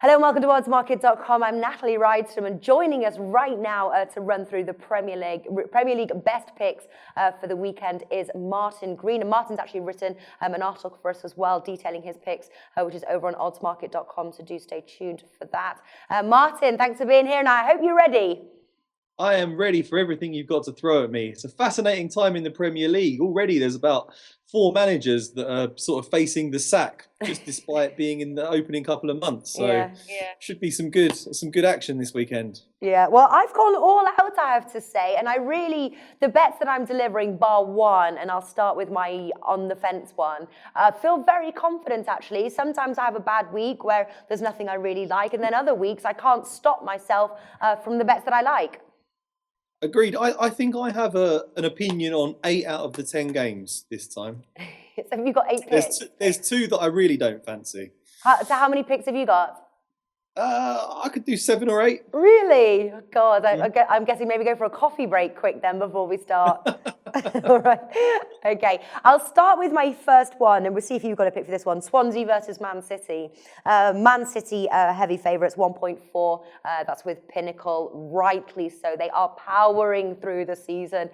Hello and welcome to oddsmarket.com. I'm Natalie Rydstrom, and joining us right now to run through the Premier League best picks for the weekend is Martin Green. And Martin's actually written an article for us as well detailing his picks, which is over on oddsmarket.com, so do stay tuned for that. Martin, thanks for being here, and I hope you're ready. I am ready for everything you've got to throw at me. It's a fascinating time in the Premier League. Already there's about 4 managers that are sort of facing the sack, just despite being in the opening couple of months. So should be some good action this weekend. Yeah, well, I've gone all out, I have to say, and the bets that I'm delivering, bar one, and I'll start with my on the fence one, feel very confident actually. Sometimes I have a bad week where there's nothing I really like, and then other weeks I can't stop myself from the bets that I like. Agreed. I think I have an opinion on 8 out of the 10 games this time. So have you got 8 picks? There's 2 that I really don't fancy. So how many picks have you got? I could do 7 or 8. Really? God, I'm guessing maybe go for a coffee break quick then before we start. All right. Okay. I'll start with my first one, and we'll see if you've got a pick for this one. Swansea versus Man City. Man City heavy favourites, 1.4. That's with Pinnacle. Rightly so. They are powering through the season,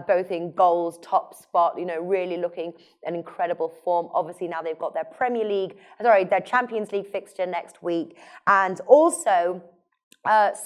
both in goals, top spot, really looking an incredible form. Obviously, now they've got their Champions League fixture next week. And also,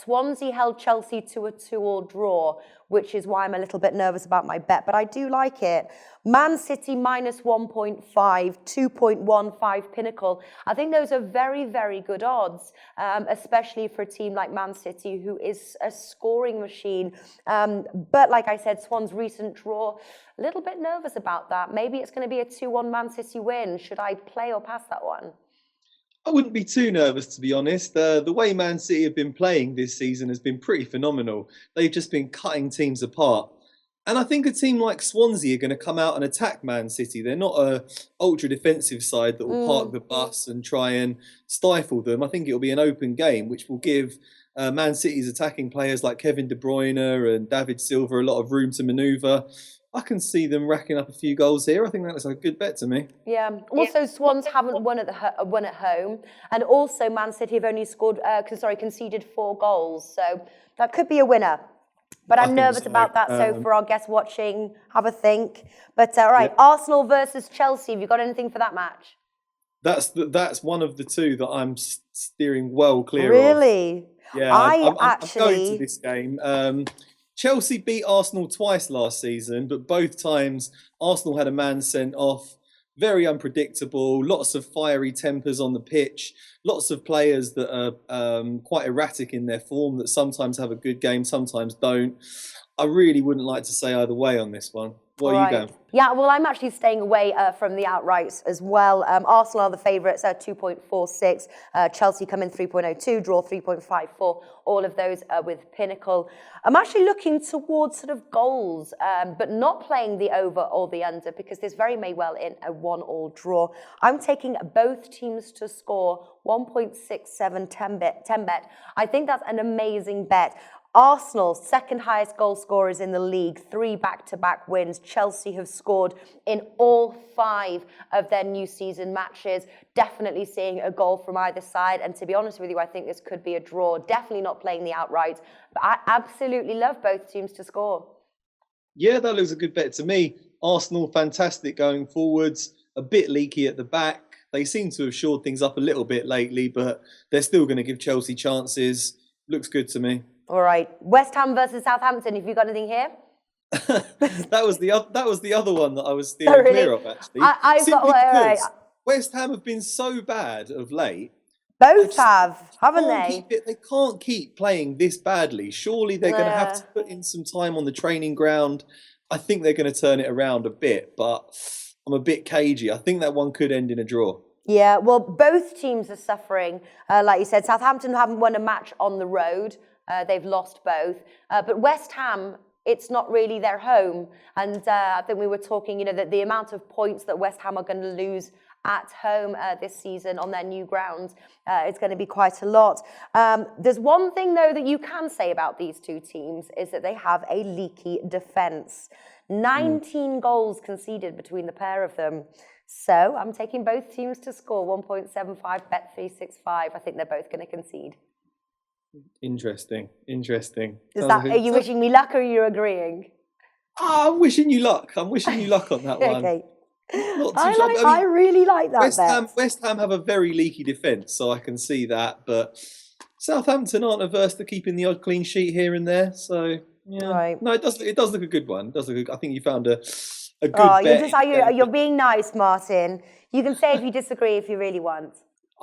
Swansea held Chelsea to a 2-2 draw, which is why I'm a little bit nervous about my bet, but I do like it. Man City minus 1.5, 2.15 Pinnacle. I think those are very, very good odds, especially for a team like Man City, who is a scoring machine. But like I said, Swan's recent draw, a little bit nervous about that. Maybe it's going to be a 2-1 Man City win. Should I play or pass that one? I wouldn't be too nervous, to be honest. The way Man City have been playing this season has been pretty phenomenal. They've just been cutting teams apart. And I think a team like Swansea are going to come out and attack Man City. They're not a ultra-defensive side that will park the bus and try and stifle them. I think it'll be an open game, which will give Man City's attacking players like Kevin De Bruyne and David Silva a lot of room to manoeuvre. I can see them racking up a few goals here. I think that's a good bet to me. Yeah. Also, Swans haven't won at home, and also Man City have only conceded 4 goals, so that could be a winner. But I'm nervous about that. So for our guests watching, have a think. But all right, Arsenal versus Chelsea. Have you got anything for that match? That's one of the 2 that I'm steering well clear of. Really? Yeah, I'm going to this game. Chelsea beat Arsenal twice last season, but both times Arsenal had a man sent off. Very unpredictable, lots of fiery tempers on the pitch, lots of players that are quite erratic in their form, that sometimes have a good game, sometimes don't. I really wouldn't like to say either way on this one. What are you going? Yeah, well, I'm actually staying away from the outrights as well. Arsenal are the favourites at 2.46. Chelsea come in 3.02, draw 3.54. All of those with Pinnacle. I'm actually looking towards sort of goals, but not playing the over or the under, because this very may well in a 1-1 draw. I'm taking both teams to score 1.67 10 bet. I think that's an amazing bet. Arsenal, second highest goal scorers in the league, 3 back-to-back wins. Chelsea have scored in all 5 of their new season matches. Definitely seeing a goal from either side. And to be honest with you, I think this could be a draw. Definitely not playing the outright. But I absolutely love both teams to score. Yeah, that looks a good bet to me. Arsenal, fantastic going forwards. A bit leaky at the back. They seem to have shored things up a little bit lately, but they're still going to give Chelsea chances. Looks good to me. All right, West Ham versus Southampton. Have you got anything here? that was the other one that I was steering clear of, actually. West Ham have been so bad of late. Both haven't they? They can't keep playing this badly. Surely they're going to have to put in some time on the training ground. I think they're going to turn it around a bit, but I'm a bit cagey. I think that one could end in a draw. Yeah, well, both teams are suffering. Like you said, Southampton haven't won a match on the road. They've lost both. But West Ham, it's not really their home. And I think we were talking, that the amount of points that West Ham are going to lose at home this season on their new ground is going to be quite a lot. There's one thing, though, that you can say about these 2 teams is that they have a leaky defence. 19 goals conceded between the pair of them. So I'm taking both teams to score 1.75, bet 365. I think they're both going to concede. Interesting. Are you wishing me luck or are you agreeing? I'm wishing you luck. I'm wishing you luck on that one. Okay. Not too sure. I really like that bet. West Ham have a very leaky defence, so I can see that. But Southampton aren't averse to keeping the odd clean sheet here and there. So yeah, right. No, it does look a good one. It does look. I think you found a good bet. You're being nice, Martin. You can say if you disagree if you really want.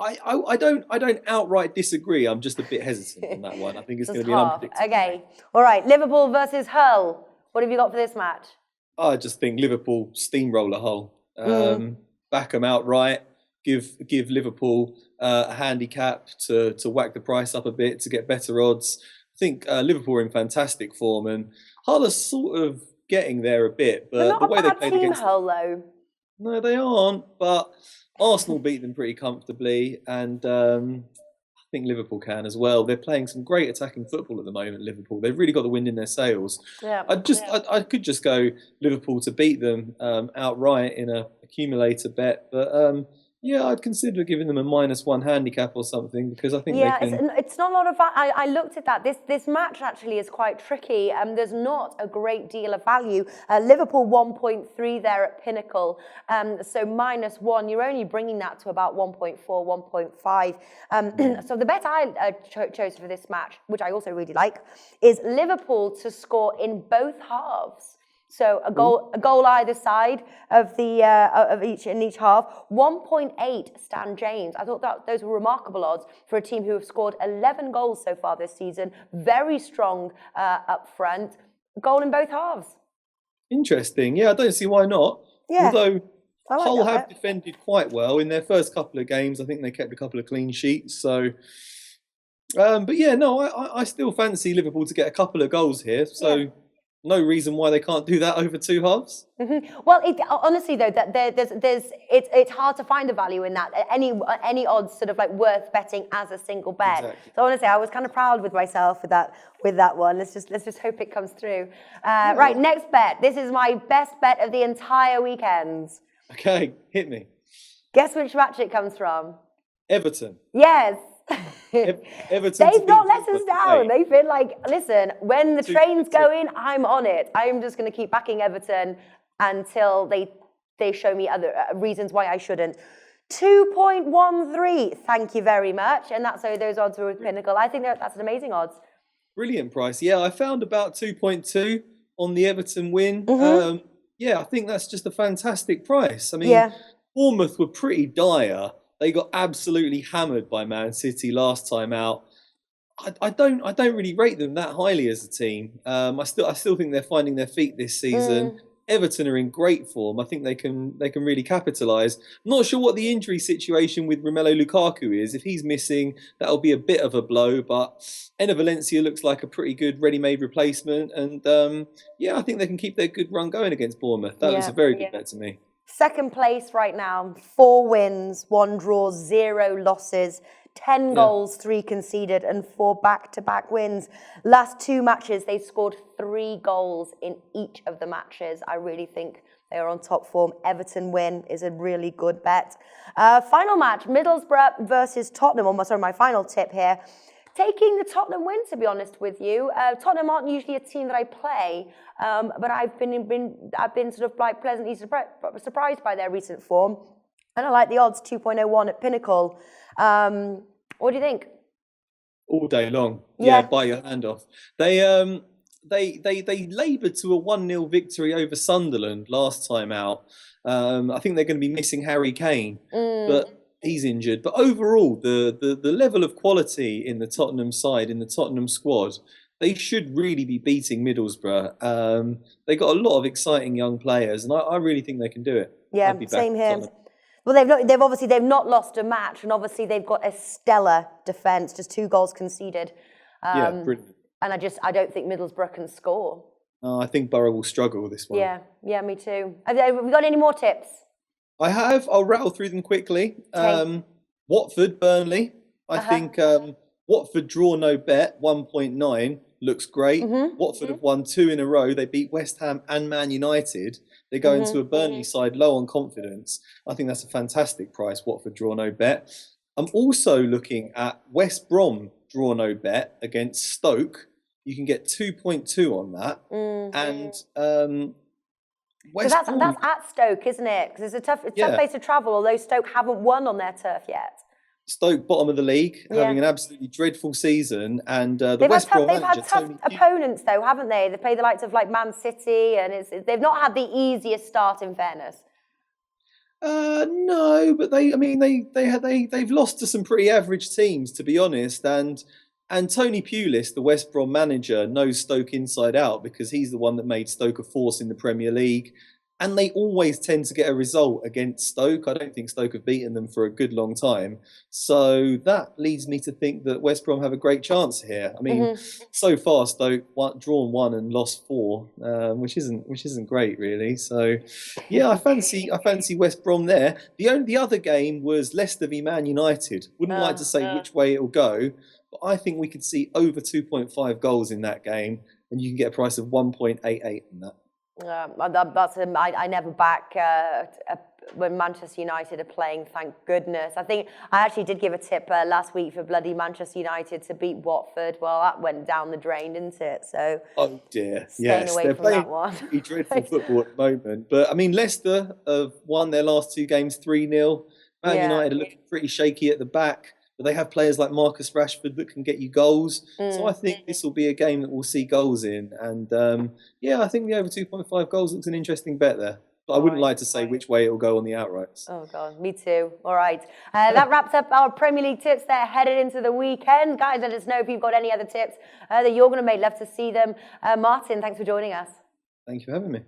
I don't outright disagree. I'm just a bit hesitant on that one. I think it's going to be an unpredictable. Okay. All right. Liverpool versus Hull. What have you got for this match? I just think Liverpool steamroller Hull. Back them outright. Give Liverpool a handicap to whack the price up a bit to get better odds. I think Liverpool are in fantastic form and Hull are sort of getting there a bit. But they're not the way a bad they played team, against Hull, though. No, they aren't. But Arsenal beat them pretty comfortably, and I think Liverpool can as well. They're playing some great attacking football at the moment. Liverpool, they've really got the wind in their sails. Yeah. I could just go Liverpool to beat them outright in a accumulator bet, but yeah, I'd consider giving them a -1 handicap or something because I think they can. It's not a lot of. I looked at that. This match actually is quite tricky. There's not a great deal of value. Liverpool 1.3 there at Pinnacle, so -1. You're only bringing that to about 1.4, 1.5. So the bet I chose for this match, which I also really like, is Liverpool to score in both halves. So a goal either side of each half. 1.8 Stan James. I thought that those were remarkable odds for a team who have scored 11 goals so far this season. Very strong up front. Goal in both halves. Interesting. Yeah, I don't see why not. Yeah. Although Hull have defended quite well in their first couple of games. I think they kept a couple of clean sheets. So, but yeah, no, I still fancy Liverpool to get a couple of goals here. So. Yeah. No reason why they can't do that over two halves. Mm-hmm. Well, honestly though, it's hard to find the value in that. Any odds sort of like worth betting as a single bet. Exactly. So honestly, I was kind of proud with myself with that one. Let's just hope it comes through. Right, next bet. This is my best bet of the entire weekend. Okay, hit me. Guess which match it comes from? Everton. Yes. Everton. They've not let us down. They've been like, listen, when the train's going, I'm on it. I'm just going to keep backing Everton until they show me other reasons why I shouldn't. 2.13. Thank you very much. And that's how those odds were with Pinnacle. I think that's an amazing odds. Brilliant price. Yeah, I found about 2.2 on the Everton win. Mm-hmm. Yeah, I think that's just a fantastic price. I mean, Bournemouth were pretty dire. They got absolutely hammered by Man City last time out. I don't really rate them that highly as a team. I still think they're finding their feet this season. Everton are in great form. I think they can really capitalise. I'm not sure what the injury situation with Romelu Lukaku is. If he's missing, that'll be a bit of a blow. But Enner Valencia looks like a pretty good ready-made replacement. And yeah, I think they can keep their good run going against Bournemouth. That looks a very good bet to me. Second place right now, 4 wins, 1 draw, 0 losses, 10 goals, 3 conceded, and 4 back-to-back wins. Last 2 matches, they scored 3 goals in each of the matches. I really think they are on top form. Everton win is a really good bet. Final match, Middlesbrough versus Tottenham. My final tip here. Taking the Tottenham win, to be honest with you. Tottenham aren't usually a team that I play, but I've been sort of like pleasantly surprised by their recent form, and I like the odds 2.01 at Pinnacle. What do you think? All day long, yeah. Bite your hand off. They laboured to a 1-0 victory over Sunderland last time out. I think they're going to be missing Harry Kane, but. He's injured, but overall, the level of quality in the Tottenham side, in the Tottenham squad, they should really be beating Middlesbrough. They got a lot of exciting young players, and I really think they can do it. Yeah, same here. Well, they've not lost a match, and obviously they've got a stellar defence, just 2 goals conceded. Yeah, brilliant. And I don't think Middlesbrough can score. I think Borough will struggle with this one. Yeah, me too. Have we got any more tips? I have. I'll rattle through them quickly. Okay. Watford, Burnley. I think Watford draw no bet, 1.9 looks great. Watford have won 2 in a row. They beat West Ham and Man United. They go into a Burnley side low on confidence. I think that's a fantastic price. Watford draw no bet. I'm also looking at West Brom draw no bet against Stoke. You can get 2.2 on that. And West So Brom, that's at Stoke, isn't it? Because it's a tough place to travel, although Stoke haven't won on their turf yet. Stoke, bottom of the league, having an absolutely dreadful season, and the West Brom they've manager, had tough opponents, though, haven't they? They've played the likes of like Man City, and they've not had the easiest start. In fairness, no, but they've lost to some pretty average teams, to be honest, and Tony Pulis, the West Brom manager, knows Stoke inside out because he's the one that made Stoke a force in the Premier League. And they always tend to get a result against Stoke. I don't think Stoke have beaten them for a good long time. So that leads me to think that West Brom have a great chance here. I mean, so far Stoke drawn 1 and lost 4, which isn't great really. So yeah, I fancy West Brom there. The other game was Leicester v Man United. Wouldn't like to say which way it'll go, but I think we could see over 2.5 goals in that game, and you can get a price of 1.88 on that. I never back when Manchester United are playing, thank goodness. I think I actually did give a tip last week for bloody Manchester United to beat Watford. Well, that went down the drain, didn't it? So, oh dear, staying away they're from playing that one. pretty dreadful football at the moment. But I mean, Leicester have won their last 2 games 3-0. Man United are looking pretty shaky at the back. But they have players like Marcus Rashford that can get you goals. So I think this will be a game that we'll see goals in. And I think the over 2.5 goals looks an interesting bet there. But I wouldn't like to say which way it will go on the outrights. Oh, God, me too. All right. That wraps up our Premier League tips there headed into the weekend. Guys, let us know if you've got any other tips that you're going to make. Love to see them. Martin, thanks for joining us. Thank you for having me.